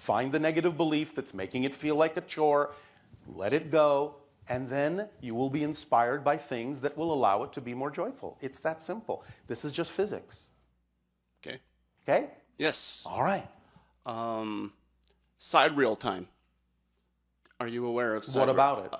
Find the negative belief that's making it feel like a chore, let it go, and then you will be inspired by things that will allow it to be more joyful. It's that simple. This is just physics. Okay. Okay? Yes. All right. Sidereal time. Are you aware of What about it?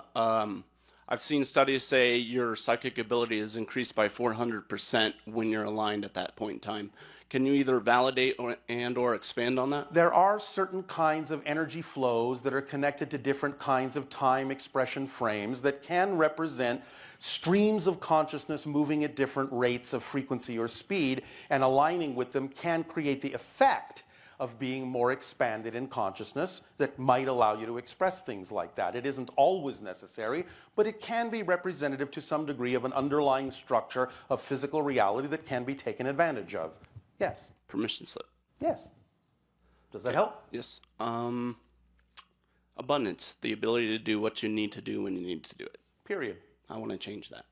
I've seen studies say your psychic ability is increased by 400% when you're aligned at that point in time. Can you either validate or expand on that? There are certain kinds of energy flows that are connected to different kinds of time expression frames that can represent streams of consciousness moving at different rates of frequency or speed, and aligning with them can create the effect of being more expanded in consciousness that might allow you to express things like that. It isn't always necessary, but it can be representative to some degree of an underlying structure of physical reality that can be taken advantage of. Yes. Permission slip. Yes. Does that help? Yes. Abundance, the ability to do what you need to do when you need to do it. Period. I want to change that.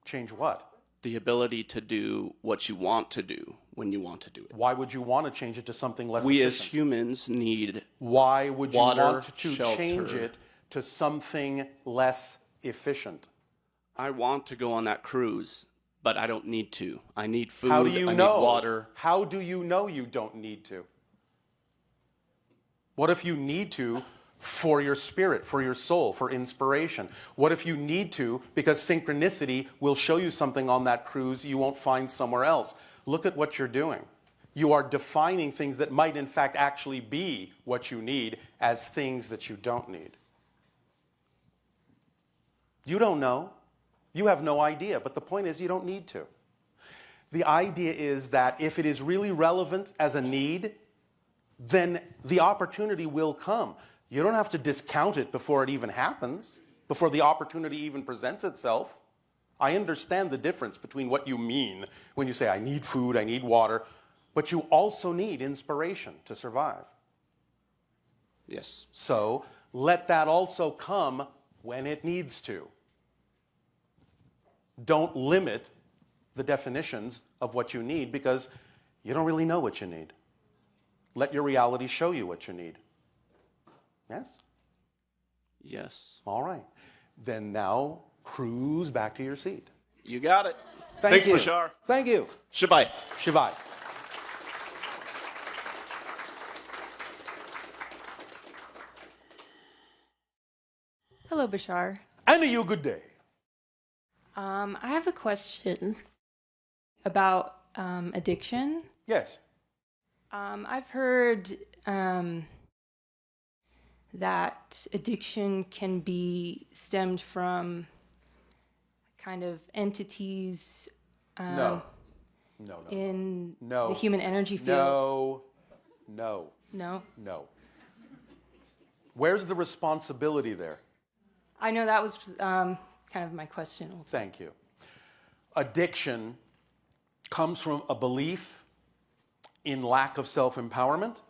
Change what? The ability to do what you want to do when you want to do it. Why would you want to change it to something less We efficient? as humans need Why would you water, want to shelter. change it to something less efficient? I want to go on that cruise, but I don't need to. I need food, How do you I know? need water. How do you know you don't need to? What if you need to for your spirit, for your soul, for inspiration? What if you need to because synchronicity will show you something on that cruise you won't find somewhere else? Look at what you're doing. You are defining things that might in fact actually be what you need as things that you don't need. You don't know. You have no idea, but the point is you don't need to. The idea is that if it is really relevant as a need, then the opportunity will come. You don't have to discount it before it even happens, before the opportunity even presents itself. I understand the difference between what you mean when you say, I need food, I need water, but you also need inspiration to survive. Yes. So let that also come when it needs to. Don't limit the definitions of what you need because you don't really know what you need. Let your reality show you what you need. Yes? Yes. All right. Then now cruise back to your seat. You got it. Thanks, Thanks, Bashar. Thank you. Shabai. Shivai. Hello, Bashar. And to you, good day. I have a question about addiction. Yes. I've heard that addiction can be stemmed from kind of entities No, in no. the human energy field. No. No? Where's the responsibility there? I know that was kind of my question. Ultimately. Thank you. Addiction comes from a belief in lack of self-empowerment,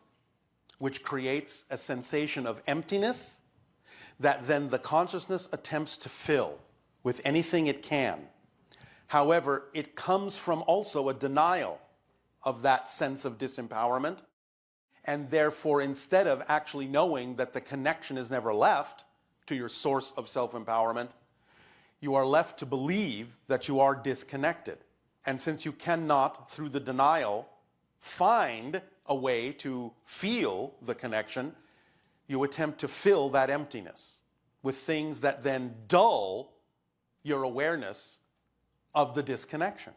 which creates a sensation of emptiness that then the consciousness attempts to fill with anything it can. However, it comes from also a denial of that sense of disempowerment, and therefore, instead of actually knowing that the connection is never left to your source of self-empowerment, you are left to believe that you are disconnected. And since you cannot, through the denial, find a way to feel the connection, you attempt to fill that emptiness with things that then dull your awareness of the disconnection.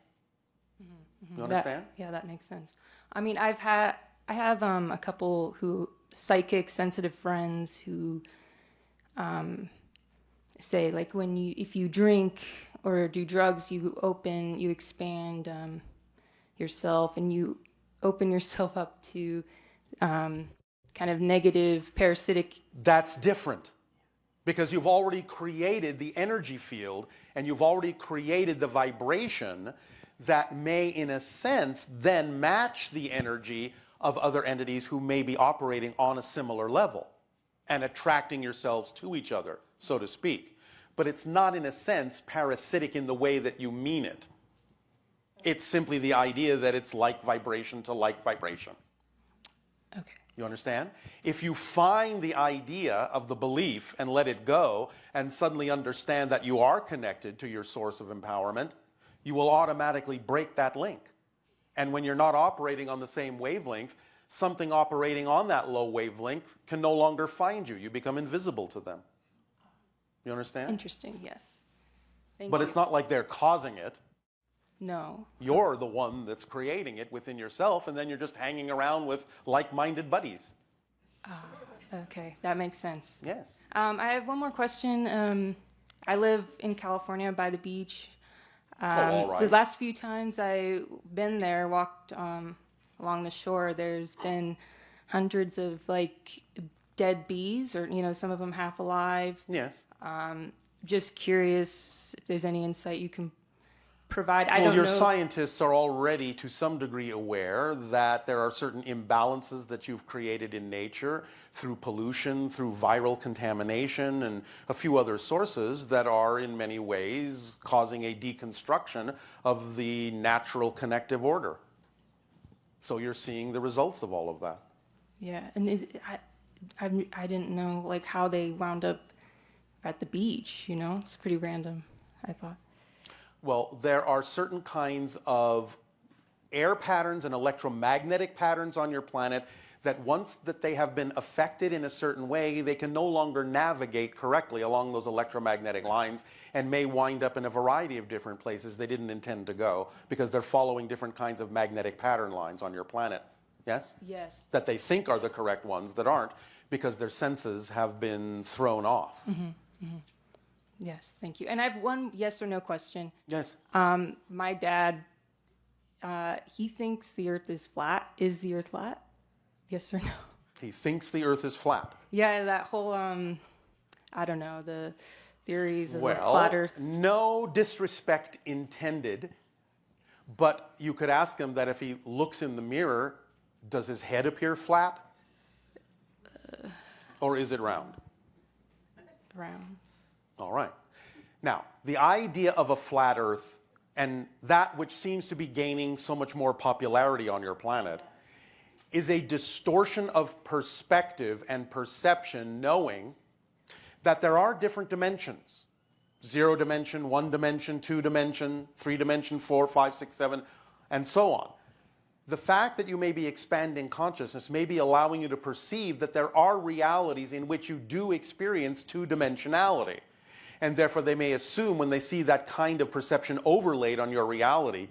Mm-hmm. You understand? That makes sense. I mean, I have a couple psychic sensitive friends who say like if you drink or do drugs, you expand yourself and you open yourself up to kind of negative parasitic. That's different because you've already created the energy field and you've already created the vibration that may, in a sense, then match the energy of other entities who may be operating on a similar level and attracting yourselves to each other, so to speak. But it's not, in a sense, parasitic in the way that you mean it. It's simply the idea that it's like vibration to like vibration. Okay. You understand? If you find the idea of the belief and let it go and suddenly understand that you are connected to your source of empowerment, you will automatically break that link. And when you're not operating on the same wavelength, something operating on that low wavelength can no longer find you. You become invisible to them. You understand? Interesting, yes. Thank But you. it's not like they're causing it. No. You're the one that's creating it within yourself, and then you're just hanging around with like-minded buddies. Okay, that makes sense. Yes. I have one more question. I live in California by the beach. All right. The last few times I've been there, walked along the shore, there's been hundreds of like dead bees, or some of them half alive. Yes. Just curious if there's any insight you can provide. I Well, don't your know. scientists are already to some degree aware that there are certain imbalances that you've created in nature through pollution, through viral contamination, and a few other sources that are in many ways causing a deconstruction of the natural connective order. So you're seeing the results of all of that. Yeah, and I didn't know like how they wound up at the beach. It's pretty random, I thought. Well, there are certain kinds of air patterns and electromagnetic patterns on your planet that once that they have been affected in a certain way, they can no longer navigate correctly along those electromagnetic lines and may wind up in a variety of different places they didn't intend to go because they're following different kinds of magnetic pattern lines on your planet. Yes? Yes. That they think are the correct ones that aren't because their senses have been thrown off. Yes, thank you. And I have one yes or no question. Yes. My dad, he thinks the Earth is flat. Is the Earth flat? Yes or no? He thinks the Earth is flat. Yeah, that whole, I don't know, the theories of the Well, flat Earth. no disrespect intended, but you could ask him that if he looks in the mirror, does his head appear flat? Or is it round? Round. All right. Now, the idea of a flat Earth and that which seems to be gaining so much more popularity on your planet is a distortion of perspective and perception, knowing that there are different dimensions. 0 dimension, 1 dimension, 2 dimension, 3 dimension, 4, 5, 6, 7, and so on. The fact that you may be expanding consciousness may be allowing you to perceive that there are realities in which you do experience two-dimensionality. And therefore they may assume when they see that kind of perception overlaid on your reality,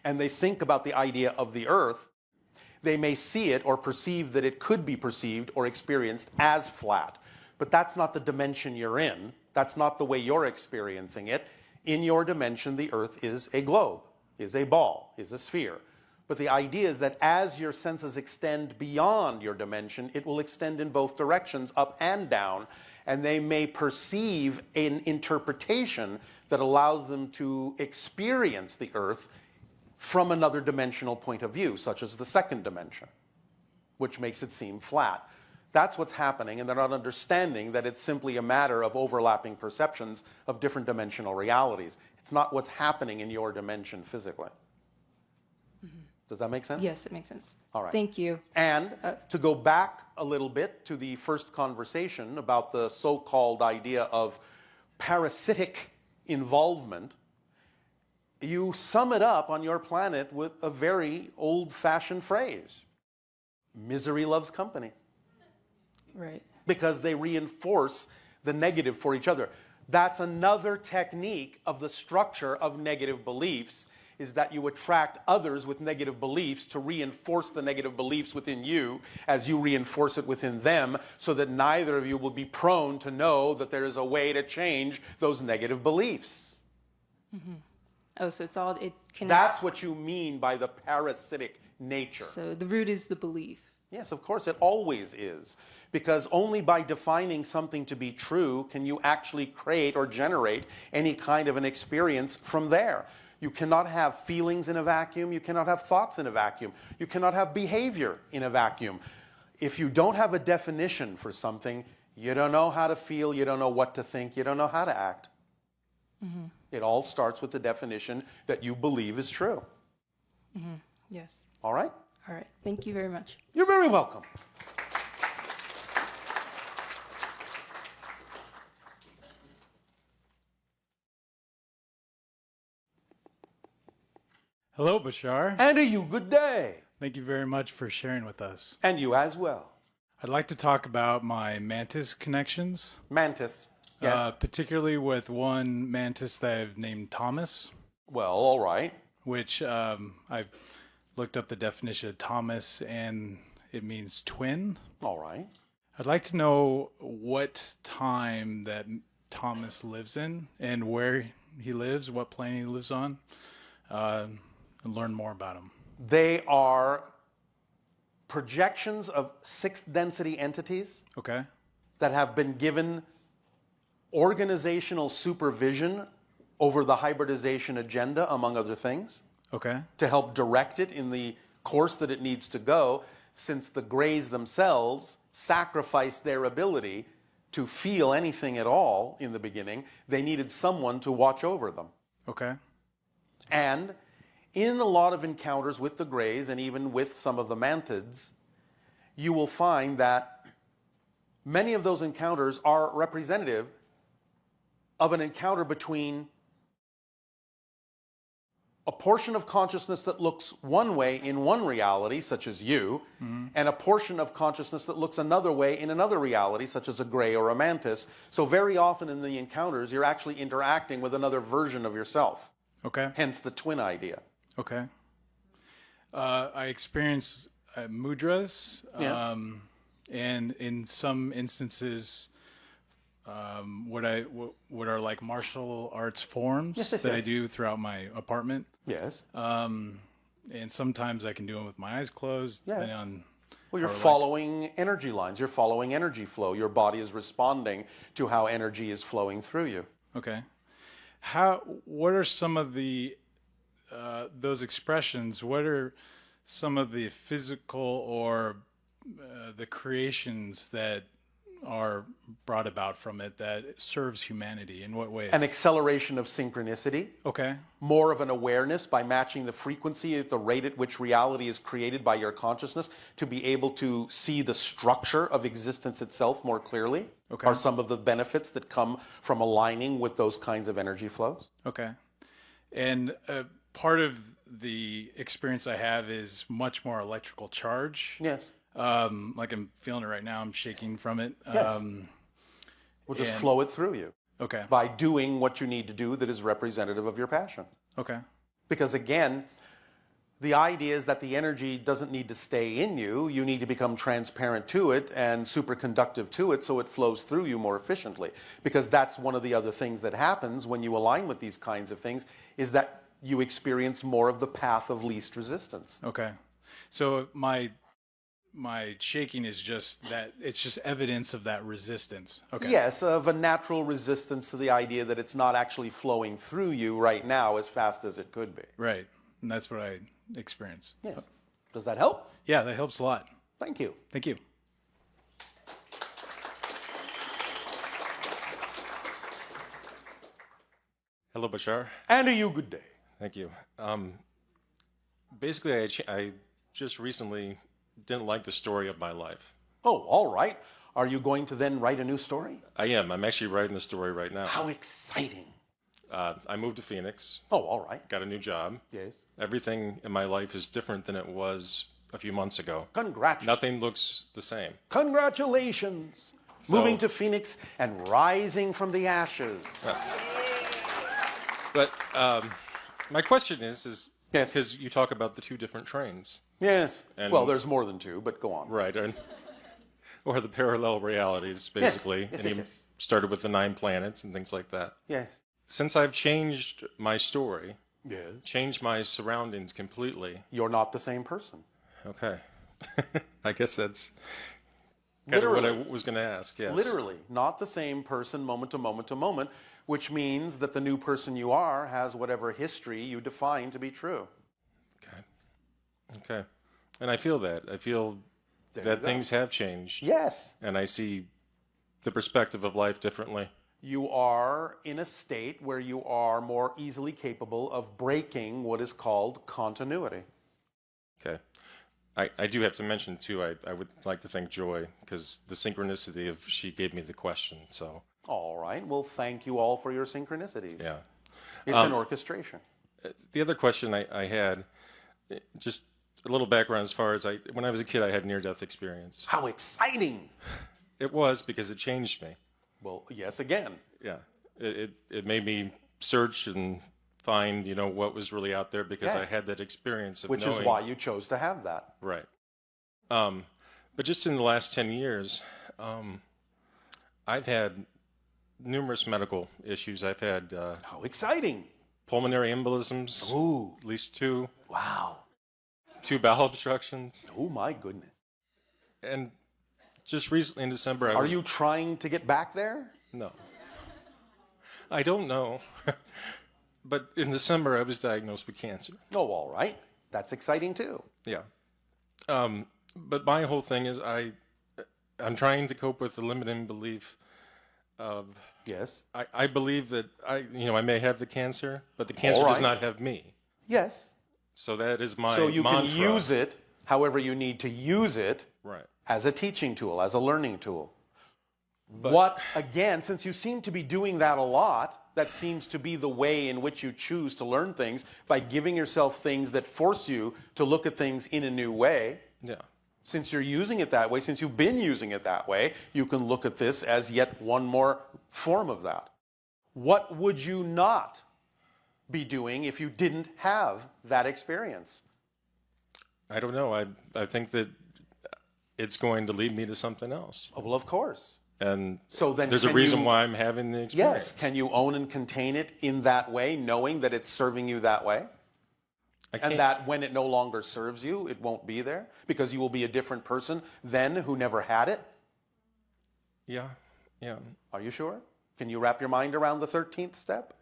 and they think about the idea of the Earth, they may see it or perceive that it could be perceived or experienced as flat. But that's not the dimension you're in. That's not the way you're experiencing it. In your dimension, the Earth is a globe, is a ball, is a sphere. But the idea is that as your senses extend beyond your dimension, it will extend in both directions, up and down, and they may perceive an interpretation that allows them to experience the Earth from another dimensional point of view, such as the second dimension, which makes it seem flat. That's what's happening, and they're not understanding that it's simply a matter of overlapping perceptions of different dimensional realities. It's not what's happening in your dimension physically. Does that make sense? Yes, it makes sense. All right. Thank you. And to go back a little bit to the first conversation about the so-called idea of parasitic involvement, you sum it up on your planet with a very old-fashioned phrase. Misery loves company. Right. Because they reinforce the negative for each other. That's another technique of the structure of negative beliefs, is that you attract others with negative beliefs to reinforce the negative beliefs within you as you reinforce it within them, so that neither of you will be prone to know that there is a way to change those negative beliefs. Mm-hmm. Oh, so it's all, it connects. That's what you mean by the parasitic nature. So the root is the belief. Yes, of course, it always is. Because only by defining something to be true can you actually create or generate any kind of an experience from there. You cannot have feelings in a vacuum. You cannot have thoughts in a vacuum. You cannot have behavior in a vacuum. If you don't have a definition for something, you don't know how to feel, you don't know what to think, you don't know how to act. Mm-hmm. It all starts with the definition that you believe is true. Mm-hmm. Yes. All right? All right. Thank you very much. You're very welcome. Hello, Bashar. And to you, good day. Thank you very much for sharing with us. And you as well. I'd like to talk about my mantis connections, Mantis. Yes. particularly with one mantis that I've named Thomas, Well, all right. which I've looked up the definition of Thomas, and it means twin. All right. I'd like to know what time that Thomas lives in and where he lives, what planet he lives on, and learn more about him. They are projections of sixth density entities Okay. that have been given organizational supervision over the hybridization agenda, among other things, Okay. to help direct it in the course that it needs to go, since the Greys themselves sacrificed their ability to feel anything at all in the beginning. They needed someone to watch over them. Okay. And in a lot of encounters with the Greys, and even with some of the mantids, you will find that many of those encounters are representative of an encounter between a portion of consciousness that looks one way in one reality, such as you, and a portion of consciousness that looks another way in another reality, such as a Grey or a mantis. So very often in the encounters, you're actually interacting with another version of yourself, Okay. hence the twin idea. Okay. I experience mudras, Yes. and in some instances, what are like martial arts forms Yes, that I do throughout my apartment. Yes. And sometimes I can do them with my eyes closed. Yes. depending on, Well, you're or like- following energy lines. You're following energy flow. Your body is responding to how energy is flowing through you. Okay. What are some of the those expressions? What are some of the physical or the creations that are brought about from it that serves humanity? In what ways? An acceleration of synchronicity, Okay. more of an awareness by matching the frequency at the rate at which reality is created by your consciousness to be able to see the structure of existence itself more clearly, Okay. are some of the benefits that come from aligning with those kinds of energy flows. Okay. And part of the experience I have is much more electrical charge. Yes. Like I'm feeling it right now. I'm shaking from it. Yes. We'll just and- flow it through you Okay. by doing what you need to do that is representative of your passion. Okay. Because again, the idea is that the energy doesn't need to stay in you. You need to become transparent to it and superconductive to it so it flows through you more efficiently. Because that's one of the other things that happens when you align with these kinds of things, is that you experience more of the path of least resistance. Okay. So my shaking is just that, it's just evidence of that resistance. Okay. Yes, of a natural resistance to the idea that it's not actually flowing through you right now as fast as it could be. Right. And that's what I experience. Yes. Does that help? Yeah, that helps a lot. Thank you. Thank you. Hello, Bashar. And to you, good day. Thank you. Basically, I just recently didn't like the story of my life. Oh, all right. Are you going to then write a new story? I am. I'm actually writing the story right now. How exciting. I moved to Phoenix, Oh, all right. got a new job. Yes. Everything in my life is different than it was a few months ago. Congratulations. Nothing looks the same. Congratulations. So- Moving to Phoenix and rising from the ashes. But my question is Yes. because you talk about the two different trains, Yes. And- Well, there's more than two, but go on. right? Or the parallel realities, basically. Yes, and yes, you yes. started with the 9 planets and things like that. Yes. Since I've changed my story, Yes. changed my surroundings completely. You're not the same person. Okay. I guess that's kind of what I Literally. was going to ask, yes. Literally, not the same person moment to moment to moment, which means that the new person you are has whatever history you define to be true. Okay. And I feel that. I feel There you that go. things have changed. Yes. And I see the perspective of life differently. You are in a state where you are more easily capable of breaking what is called continuity. Okay. I do have to mention, too, I would like to thank Joy, because the synchronicity of she gave me the question, so. All right. Well, thank you all for your synchronicities. Yeah. It's an orchestration. The other question I had, just a little background as far as when I was a kid, I had near-death experience. How exciting! It was because it changed me. Well, yes, again. Yeah. It made me search and find, what was really out there because I Yes. had that experience of Which knowing. is why you chose to have that. Right. But just in the last 10 years, I've had numerous medical issues. I've had How exciting! pulmonary embolisms, Ooh, at least 2, wow. 2 bowel obstructions, Oh, my goodness. and just recently in December, Are you trying to get back there? No. I don't know. But in December, I was diagnosed with cancer. Oh, all right. That's exciting too. Yeah. But my whole thing is I'm trying to cope with the limiting belief of Yes. I believe that I may have the cancer, but the cancer All does right. not have me. Yes. So that is my So you mantra. can use it however you need to use it Right. as a teaching tool, as a learning tool. What, again, since you seem to be doing that a lot, that seems to be the way in which you choose to learn things, by giving yourself things that force you to look at things in a new way. Yeah. Since you're using it that way, since you've been using it that way, you can look at this as yet one more form of that. What would you not be doing if you didn't have that experience? I don't know. I think that it's going to lead me to something else. Oh, well, of course. And So then there's a can reason you- why I'm having the experience. Yes. Can you own and contain it in that way, knowing that it's serving you that way? I can't, And that when it no longer serves you, it won't be there? Because you will be a different person then who never had it? Yeah. Are you sure? Can you wrap your mind around the 13th step?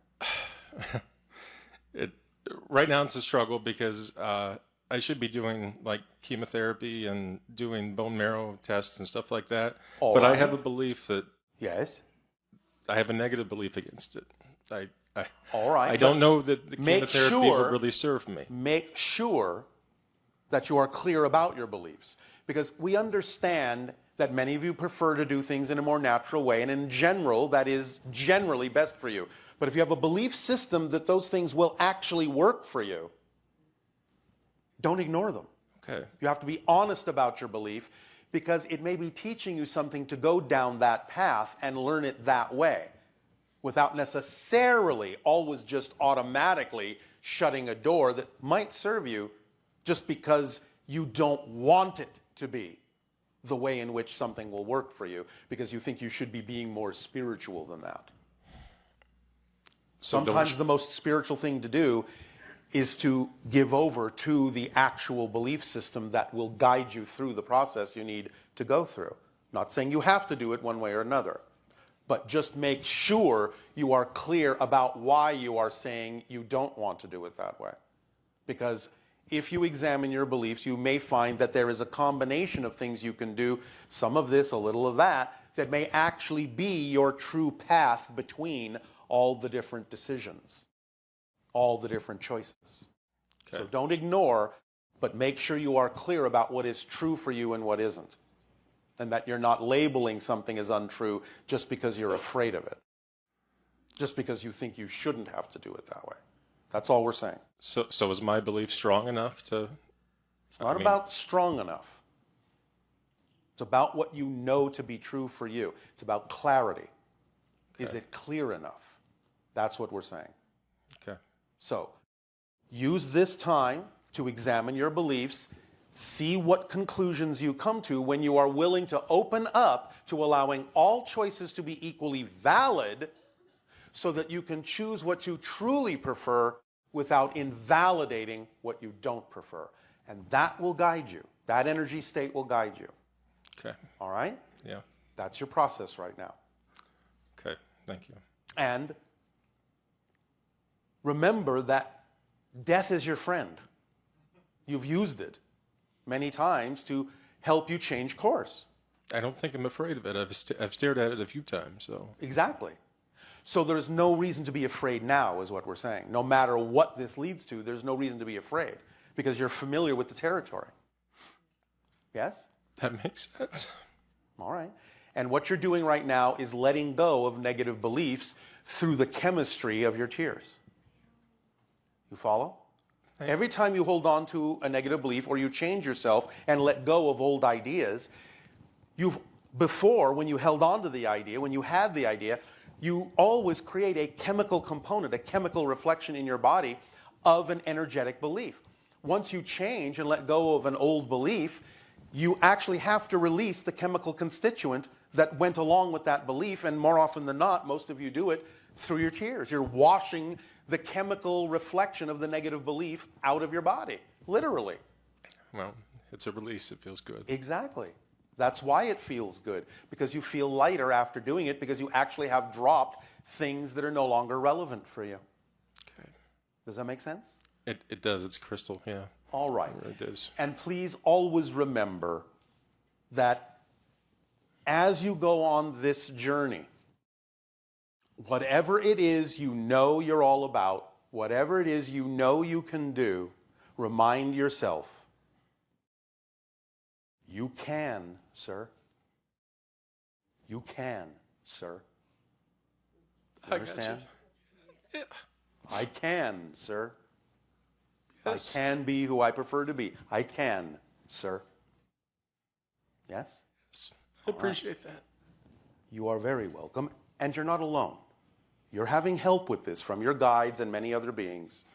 Right now it's a struggle because I should be doing like chemotherapy and doing bone marrow tests and stuff like that. All but I right. have a belief that Yes. I have a negative belief against it. All right. I don't know that the make chemotherapy sure- would really serve me. Make sure that you are clear about your beliefs. Because we understand that many of you prefer to do things in a more natural way, and in general, that is generally best for you. But if you have a belief system that those things will actually work for you, don't ignore them. Okay. You have to be honest about your belief, because it may be teaching you something to go down that path and learn it that way, without necessarily always just automatically shutting a door that might serve you just because you don't want it to be the way in which something will work for you, because you think you should be being more spiritual than that. So Sometimes the most spiritual thing to do is to give over to the actual belief system that will guide you through the process you need to go through. Not saying you have to do it one way or another, but just make sure you are clear about why you are saying you don't want to do it that way. Because if you examine your beliefs, you may find that there is a combination of things you can do, some of this, a little of that, that may actually be your true path between all the different decisions, all the different choices. Okay. So don't ignore, but make sure you are clear about what is true for you and what isn't. And that you're not labeling something as untrue just because you're afraid of it. Just because you think you shouldn't have to do it that way. That's all we're saying. So is my belief strong enough to? It's not about strong enough. It's about what you know to be true for you. It's about clarity. Is it clear enough? That's what we're saying. Okay. So use this time to examine your beliefs, see what conclusions you come to when you are willing to open up to allowing all choices to be equally valid, so that you can choose what you truly prefer without invalidating what you don't prefer. And that will guide you. That energy state will guide you. Okay. All right? Yeah. That's your process right now. Okay. Thank you. And remember that death is your friend. You've used it many times to help you change course. I don't think I'm afraid of it. I've stared at it a few times. So. Exactly. So there's no reason to be afraid now, is what we're saying. No matter what this leads to, there's no reason to be afraid, because you're familiar with the territory. Yes? That makes sense. All right. And what you're doing right now is letting go of negative beliefs through the chemistry of your tears. You follow? Every time you hold on to a negative belief or you change yourself and let go of old ideas, before, when you held on to the idea, when you had the idea, you always create a chemical component, a chemical reflection in your body of an energetic belief. Once you change and let go of an old belief, you actually have to release the chemical constituent that went along with that belief, and more often than not, most of you do it through your tears. You're washing the chemical reflection of the negative belief out of your body, literally. Well, it's a release. It feels good. Exactly. That's why it feels good, because you feel lighter after doing it, because you actually have dropped things that are no longer relevant for you. Okay. Does that make sense? It does. It's crystal. Yeah. All right. It is. And please always remember that as you go on this journey, whatever it is you know you're all about, whatever it is you know you can do, remind yourself, you can, sir. You can, sir. You understand? Yeah. I can, sir. Yes. I can be who I prefer to be. I can, sir. Yes? Yes. I appreciate that. You are very welcome, and you're not alone. You're having help with this from your guides and many other beings.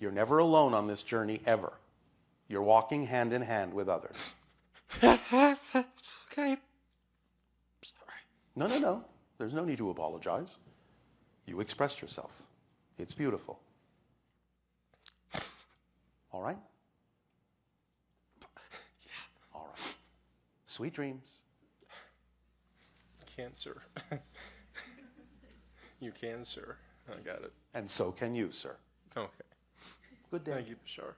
You're never alone on this journey, ever. You're walking hand in hand with others. Okay. Sorry. No. There's no need to apologize. You expressed yourself. It's beautiful. All right? Yeah. All right. Sweet dreams. Can, sir. You can, sir. I got it. And so can you, sir. Okay. Good day. Thank you, Bashar.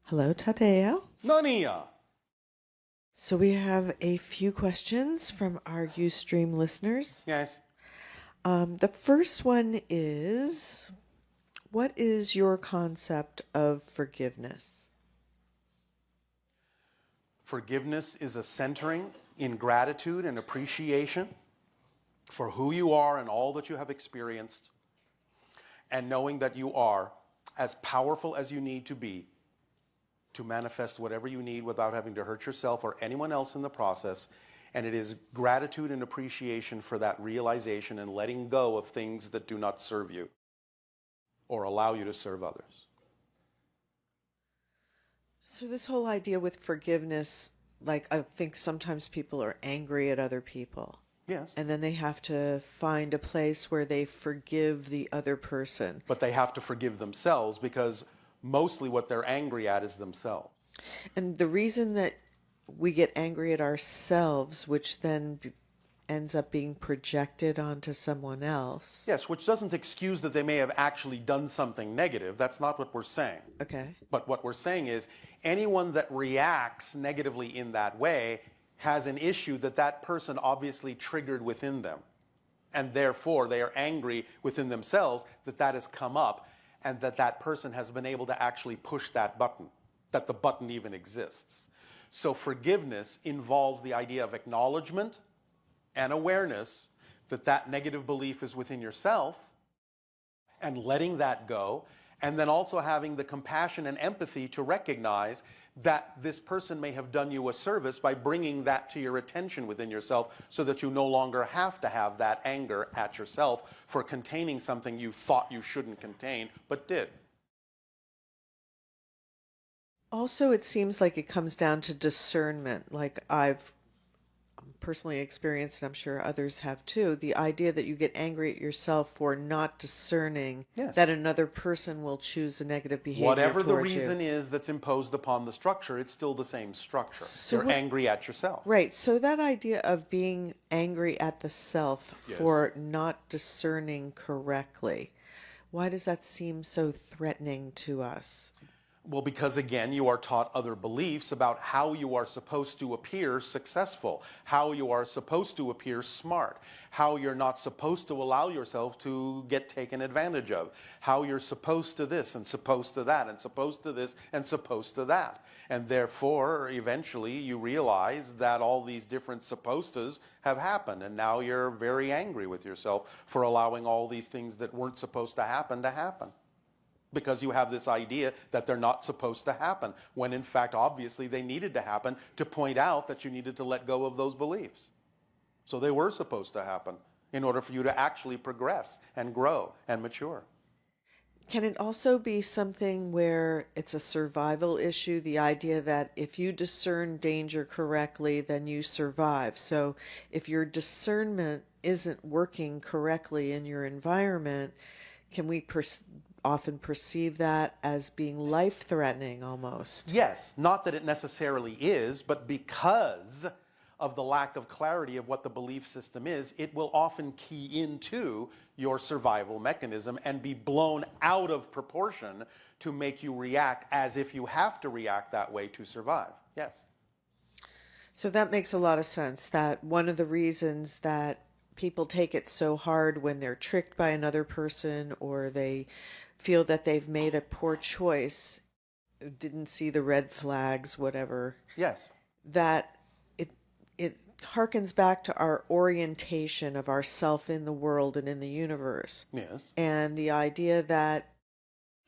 Hello, Tadeo. Nania. So we have a few questions from our Ustream listeners. Yes. The first one is, what is your concept of forgiveness? Forgiveness is a centering in gratitude and appreciation for who you are and all that you have experienced, and knowing that you are as powerful as you need to be to manifest whatever you need without having to hurt yourself or anyone else in the process. And it is gratitude and appreciation for that realization and letting go of things that do not serve you or allow you to serve others. So this whole idea with forgiveness, like I think sometimes people are angry at other people. Yes. And then they have to find a place where they forgive the other person. But they have to forgive themselves, because mostly what they're angry at is themselves. And the reason that we get angry at ourselves, which then ends up being projected onto someone else. Yes, which doesn't excuse that they may have actually done something negative. That's not what we're saying. Okay. But what we're saying is anyone that reacts negatively in that way has an issue that that person obviously triggered within them. And therefore, they are angry within themselves that that has come up and that that person has been able to actually push that button, that the button even exists. So forgiveness involves the idea of acknowledgement and awareness that that negative belief is within yourself and letting that go, and then also having the compassion and empathy to recognize that this person may have done you a service by bringing that to your attention within yourself so that you no longer have to have that anger at yourself for containing something you thought you shouldn't contain but did. Also, it seems like it comes down to discernment. Like I've personally experienced, and I'm sure others have too, the idea that you get angry at yourself for not discerning Yes. that another person will choose a negative behavior Whatever the towards reason you. is that's imposed upon the structure, it's still the same structure. So You're what- angry at yourself. Right. So that idea of being angry at the self Yes. for not discerning correctly, why does that seem so threatening to us? Well, because again, you are taught other beliefs about how you are supposed to appear successful, how you are supposed to appear smart, how you're not supposed to allow yourself to get taken advantage of, how you're supposed to this and supposed to that and supposed to this and supposed to that. And therefore, eventually, you realize that all these different supposed tos have happened. And now you're very angry with yourself for allowing all these things that weren't supposed to happen. Because you have this idea that they're not supposed to happen, when in fact, obviously, they needed to happen to point out that you needed to let go of those beliefs. So they were supposed to happen in order for you to actually progress and grow and mature. Can it also be something where it's a survival issue, the idea that if you discern danger correctly, then you survive? So if your discernment isn't working correctly in your environment, can we often perceive that as being life-threatening almost? Yes, not that it necessarily is, but because of the lack of clarity of what the belief system is, it will often key into your survival mechanism and be blown out of proportion to make you react as if you have to react that way to survive. Yes. So that makes a lot of sense, that one of the reasons that people take it so hard when they're tricked by another person or they feel that they've made a poor choice, didn't see the red flags, whatever. Yes. That it harkens back to our orientation of ourself in the world and in the universe. Yes. And the idea that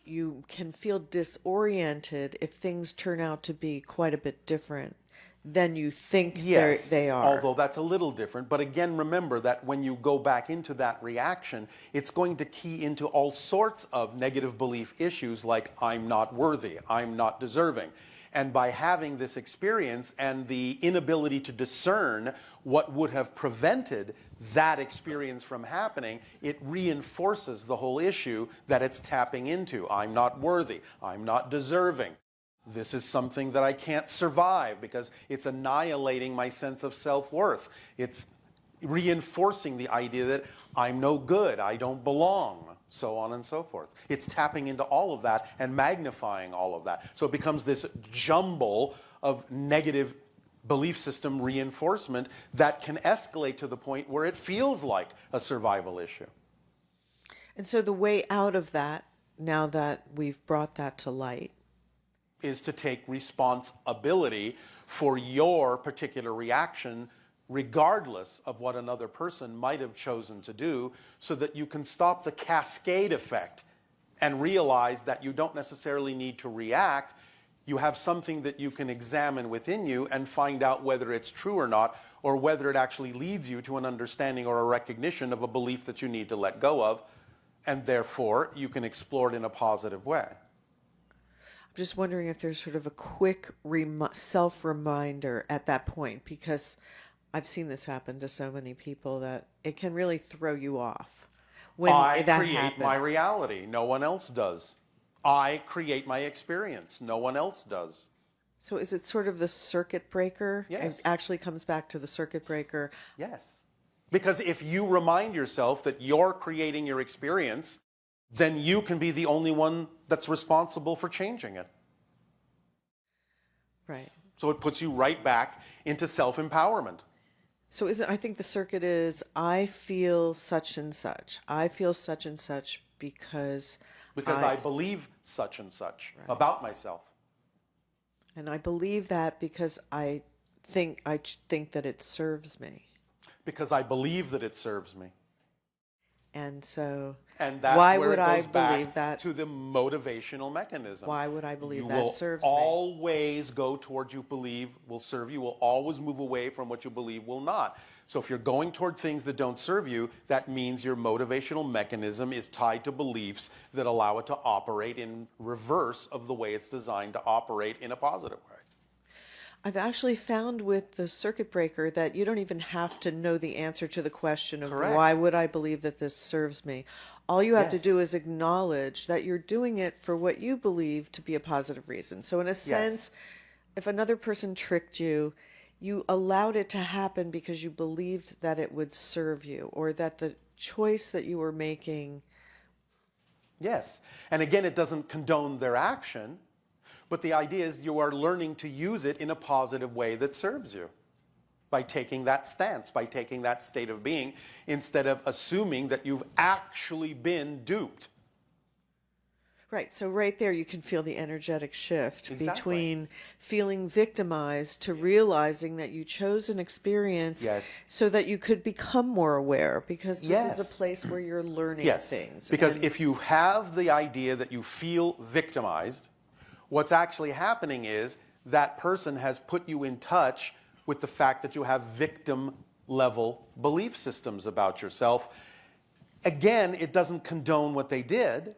you can feel disoriented if things turn out to be quite a bit different than you think Yes, they are. although that's a little different. But again, remember that when you go back into that reaction, it's going to key into all sorts of negative belief issues like I'm not worthy, I'm not deserving. And by having this experience and the inability to discern what would have prevented that experience from happening, it reinforces the whole issue that it's tapping into. I'm not worthy, I'm not deserving. This is something that I can't survive because it's annihilating my sense of self-worth. It's reinforcing the idea that I'm no good, I don't belong, so on and so forth. It's tapping into all of that and magnifying all of that. So it becomes this jumble of negative belief system reinforcement that can escalate to the point where it feels like a survival issue. And so the way out of that, now that we've brought that to light, is to take responsibility for your particular reaction regardless of what another person might have chosen to do, so that you can stop the cascade effect and realize that you don't necessarily need to react. You have something that you can examine within you and find out whether it's true or not, or whether it actually leads you to an understanding or a recognition of a belief that you need to let go of, and therefore you can explore it in a positive way. I'm just wondering if there's sort of a quick self-reminder at that point, because I've seen this happen to so many people that it can really throw you off when I that create happens. my reality. No one else does. I create my experience. No one else does. So is it sort of the circuit breaker? Yes. It actually comes back to the circuit breaker. Yes. Because if you remind yourself that you're creating your experience, then you can be the only one that's responsible for changing it. Right. So it puts you right back into self-empowerment. So I think the circuit is, I feel such and such. I feel such and such because I believe such and such about myself. And I believe that because I think that it serves me. Because I believe that it serves me. And so And that's why where would it I goes back believe that? to the motivational mechanism. Why would I believe You that will serves me? always go towards you believe will serve you. Will always move away from what you believe will not. So if you're going toward things that don't serve you, that means your motivational mechanism is tied to beliefs that allow it to operate in reverse of the way it's designed to operate in a positive way. I've actually found with the circuit breaker that you don't even have to know the answer to the question of Correct. why would I believe that this serves me. All you have to Yes. do is acknowledge that you're doing it for what you believe to be a positive reason. So in a sense, if another person tricked you, you allowed it to happen because you believed that it would serve you, or that the choice that you were making. Yes. And again, it doesn't condone their action, But the idea is you are learning to use it in a positive way that serves you by taking that stance, by taking that state of being, instead of assuming that you've actually been duped. Right. So right there, you can feel the energetic shift Exactly. between feeling victimized to realizing that you chose an experience Yes. so that you could become more aware, because this is Yes. a place where you're learning Yes, things. because And- if you have the idea that you feel victimized, what's actually happening is that person has put you in touch with the fact that you have victim level belief systems about yourself. Again, it doesn't condone what they did,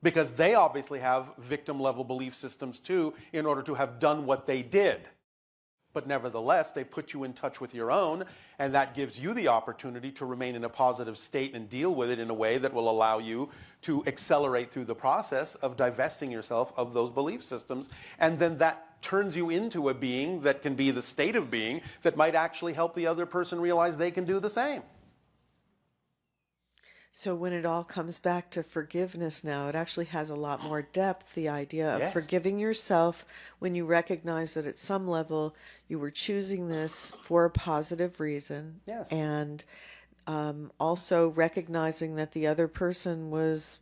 because they obviously have victim level belief systems too in order to have done what they did. But nevertheless, they put you in touch with your own, and that gives you the opportunity to remain in a positive state and deal with it in a way that will allow you to accelerate through the process of divesting yourself of those belief systems. And then that turns you into a being that can be the state of being that might actually help the other person realize they can do the same. So when it all comes back to forgiveness now, it actually has a lot more depth, the idea of Yes. forgiving yourself when you recognize that at some level you were choosing this for a positive reason. Yes. And also recognizing that the other person was,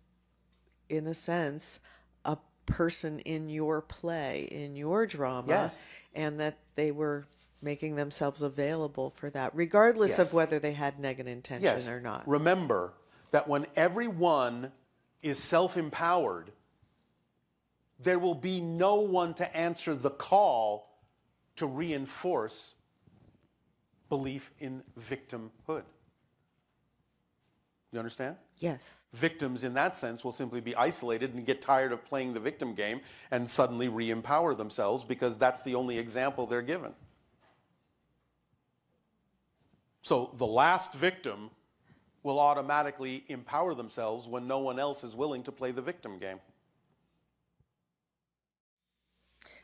in a sense, a person in your play, in your drama, Yes. and that they were making themselves available for that, regardless Yes. of whether they had negative intention Yes. or not. Remember that when everyone is self-empowered, there will be no one to answer the call to reinforce belief in victimhood. You understand? Yes. Victims in that sense will simply be isolated and get tired of playing the victim game and suddenly re-empower themselves, because that's the only example they're given. So the last victim will automatically empower themselves when no one else is willing to play the victim game.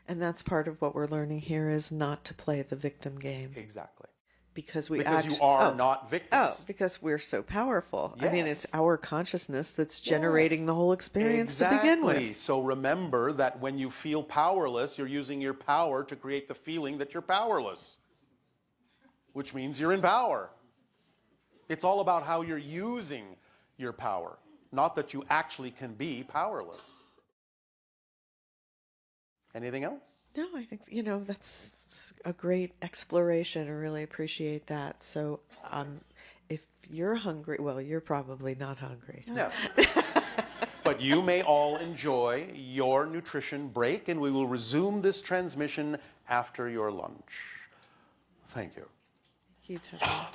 And that's part of what we're learning here, is not to play the victim game, Exactly. because we Because you are not victims. Oh, because we're so powerful. I mean, it's Yes. our consciousness that's generating Yes. the whole experience to begin Exactly. with. So remember that when you feel powerless, you're using your power to create the feeling that you're powerless, which means you're in power. It's all about how you're using your power, not that you actually can be powerless. Anything else? No, I think, that's a great exploration. I really appreciate that. So if you're hungry, well, you're probably not hungry. No. But you may all enjoy your nutrition break, and we will resume this transmission after your lunch. Thank you. Thank you, Tessa.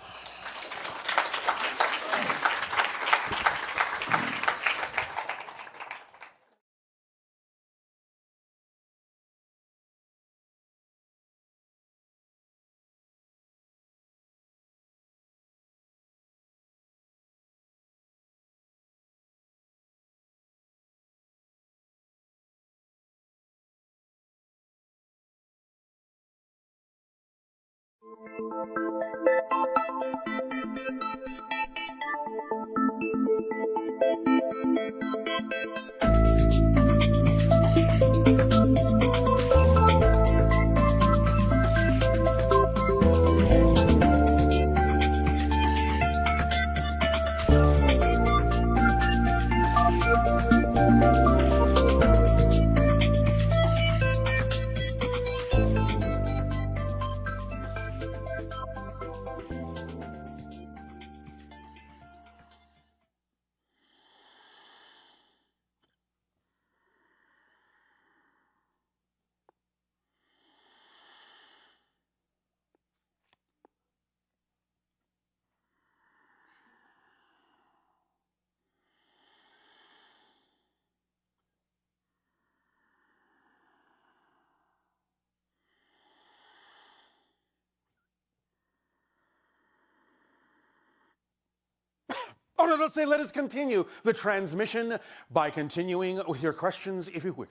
Oh, no, let's say let us continue the transmission by continuing with your questions, if you wish.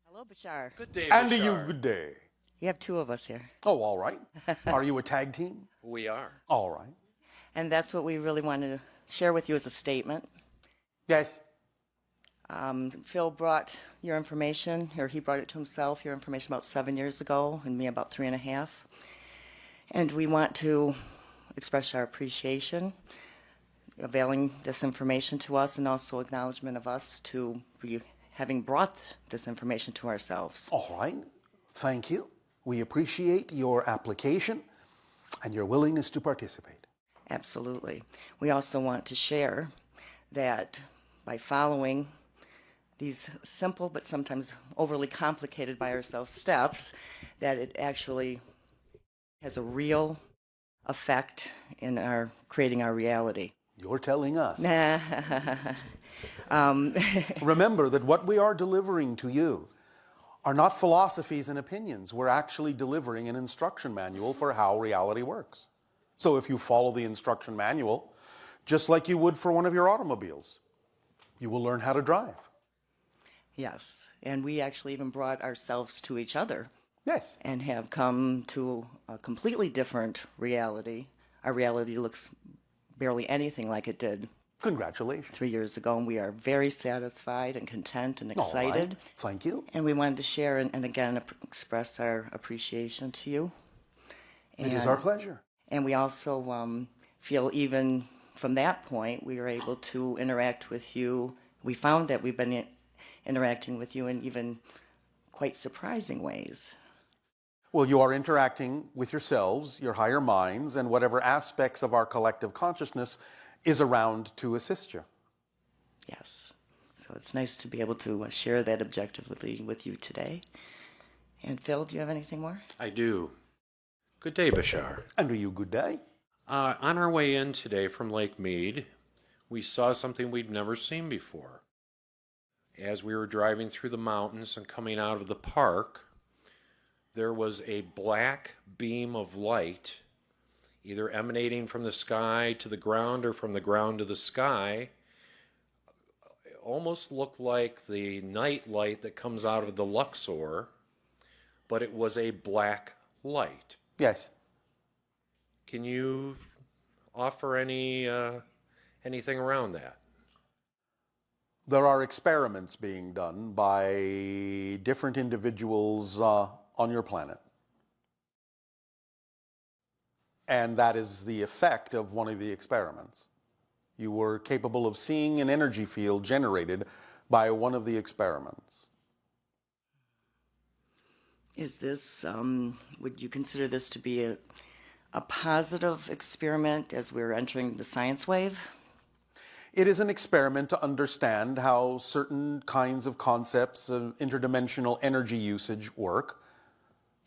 Hello, Bashar. Good day, And to you, Bashar. good day. You have two of us here, Oh, all right. Are you a tag team? We are. All right. and that's what we really wanted to share with you as a statement. Yes. Phil brought your information, or he brought it to himself, your information about 7 years ago, and me about 3.5. And we want to express our appreciation, availing this information to us, and also acknowledgement of us to be having brought this information to ourselves. All right. Thank you. We appreciate your application and your willingness to participate. Absolutely. We also want to share that by following these simple but sometimes overly complicated by ourselves steps, that it actually has a real effect in our creating our reality. You're telling us. Remember that what we are delivering to you are not philosophies and opinions. We're actually delivering an instruction manual for how reality works. So if you follow the instruction manual, just like you would for one of your automobiles, you will learn how to drive. Yes, and we actually even brought ourselves to each other. Yes. And have come to a completely different reality. Our reality looks barely anything like it did Congratulations. 3 years ago, and we are very satisfied and content and All excited. right. Thank you. And we wanted to share and again express our appreciation to you. It is our pleasure. And we also feel even from that point, we were able to interact with you. We found that we've been interacting with you in even quite surprising ways. Well, you are interacting with yourselves, your higher minds, and whatever aspects of our collective consciousness is around to assist you. Yes. So it's nice to be able to share that objectively with you today. And Phil, do you have anything more? I do. Good day, Bashar. And to you, good day. On our way in today from Lake Mead, we saw something we'd never seen before. As we were driving through the mountains and coming out of the park, there was a black beam of light, either emanating from the sky to the ground or from the ground to the sky. It almost looked like the night light that comes out of the Luxor, but it was a black light. Yes. Can you offer anything around that? There are experiments being done by different individuals on your planet. And that is the effect of one of the experiments. You were capable of seeing an energy field generated by one of the experiments. Is this, would you consider this to be a positive experiment as we're entering the science wave? It is an experiment to understand how certain kinds of concepts of interdimensional energy usage work,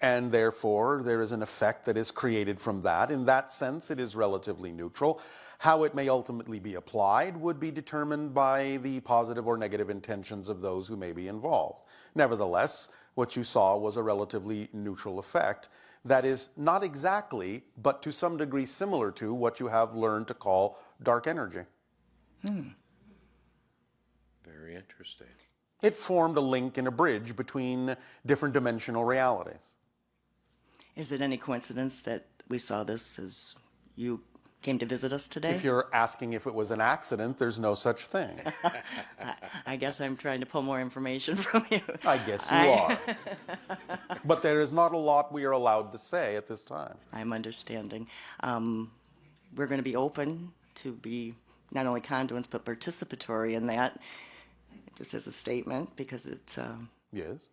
and therefore there is an effect that is created from that. In that sense, it is relatively neutral. How it may ultimately be applied would be determined by the positive or negative intentions of those who may be involved. Nevertheless, what you saw was a relatively neutral effect that is not exactly, but to some degree similar to what you have learned to call dark energy. Very interesting. It formed a link and a bridge between different dimensional realities. Is it any coincidence that we saw this as you came to visit us today? If you're asking if it was an accident, there's no such thing. I guess I'm trying to pull more information from you. I guess you are. But there is not a lot we are allowed to say at this time. I'm understanding. We're going to be open to be not only conduits but participatory in that, just as a statement, because it Yes?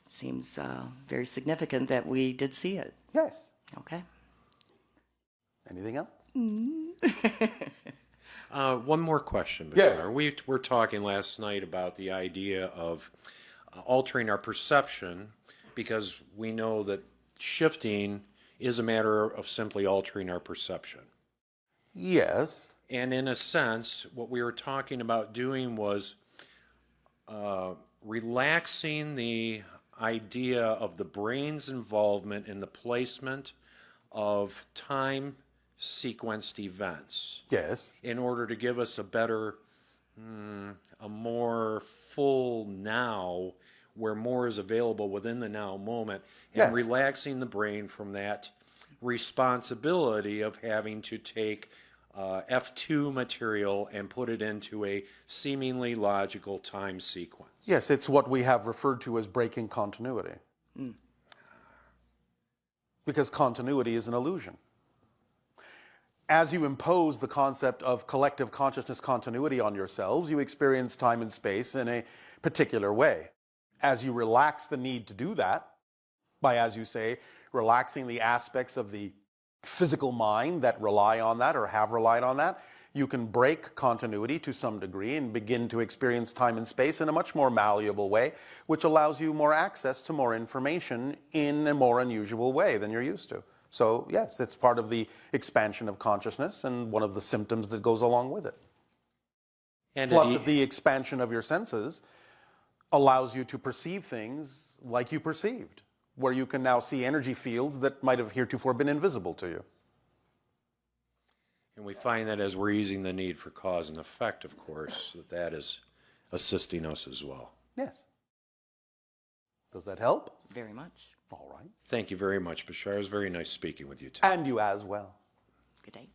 seems very significant that we did see it. Yes. Okay. Anything else? One more question, Bashar. Yes. We were talking last night about the idea of altering our perception, because we know that shifting is a matter of simply altering our perception. Yes. And in a sense, what we were talking about doing was relaxing the idea of the brain's involvement in the placement of time sequenced events Yes. in order to give us a better, a more full now, where more is available within the now moment, and Yes. relaxing the brain from that responsibility of having to take F2 material and put it into a seemingly logical time sequence. Yes, it's what we have referred to as breaking continuity. Because continuity is an illusion. As you impose the concept of collective consciousness continuity on yourselves, you experience time and space in a particular way. As you relax the need to do that, by, as you say, relaxing the aspects of the physical mind that rely on that or have relied on that, you can break continuity to some degree and begin to experience time and space in a much more malleable way, which allows you more access to more information in a more unusual way than you're used to. So yes, it's part of the expansion of consciousness and one of the symptoms that goes along with it. And Plus, the expansion of your senses allows you to perceive things like you perceived, where you can now see energy fields that might have heretofore been invisible to you. And we find that as we're using the need for cause and effect, of course, that is assisting us as well. Yes. Does that help? Very much. All right. Thank you very much, Bashar. It was very nice speaking with you today. And you as well. Good day.